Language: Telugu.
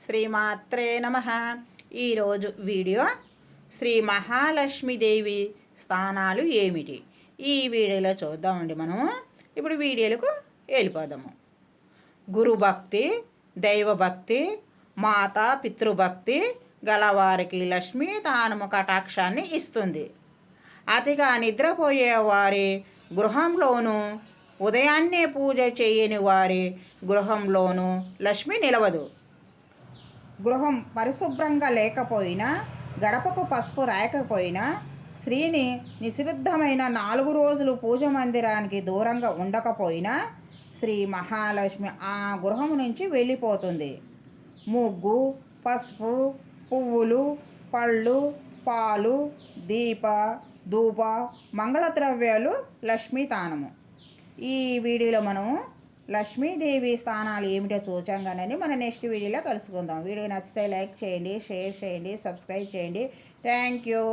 శ్రీమాత్రే నమః. ఈరోజు వీడియో శ్రీ మహాలక్ష్మీదేవి స్థానాలు ఏమిటి ఈ వీడియోలో చూద్దామండి. మనం ఇప్పుడు వీడియోలకు వెళ్ళిపోదాము. గురుభక్తి, దైవభక్తి, మాతా పితృభక్తి గలవారికి లక్ష్మీ తానము కటాక్షాన్ని ఇస్తుంది. అతిగా నిద్రపోయే వారి గృహంలోనూ, ఉదయాన్నే పూజ చేయని వారి గృహంలోనూ లక్ష్మి నిలవదు. గృహం పరిశుభ్రంగా లేకపోయినా, గడపకు పసుపు రాయకపోయినా, స్త్రీని నిశ్శబ్దమైన 4 రోజులు పూజ మందిరానికి దూరంగా ఉండకపోయినా శ్రీ మహాలక్ష్మి ఆ గృహం నుంచి వెళ్ళిపోతుంది. ముగ్గు, పసుపు, పువ్వులు, పళ్ళు, పాలు, దీప ధూప మంగళద్రవ్యాలు లక్ష్మీ తానము. ఈ వీడియోలో మనం లక్ష్మీదేవి స్థానాలు ఏమిటో చూసాం కానీ మన నెక్స్ట్ వీడియోలో కలుసుకుందాం. వీడియో నచ్చితే లైక్ చేయండి, షేర్ చేయండి, సబ్స్క్రైబ్ చేయండి. Thank you.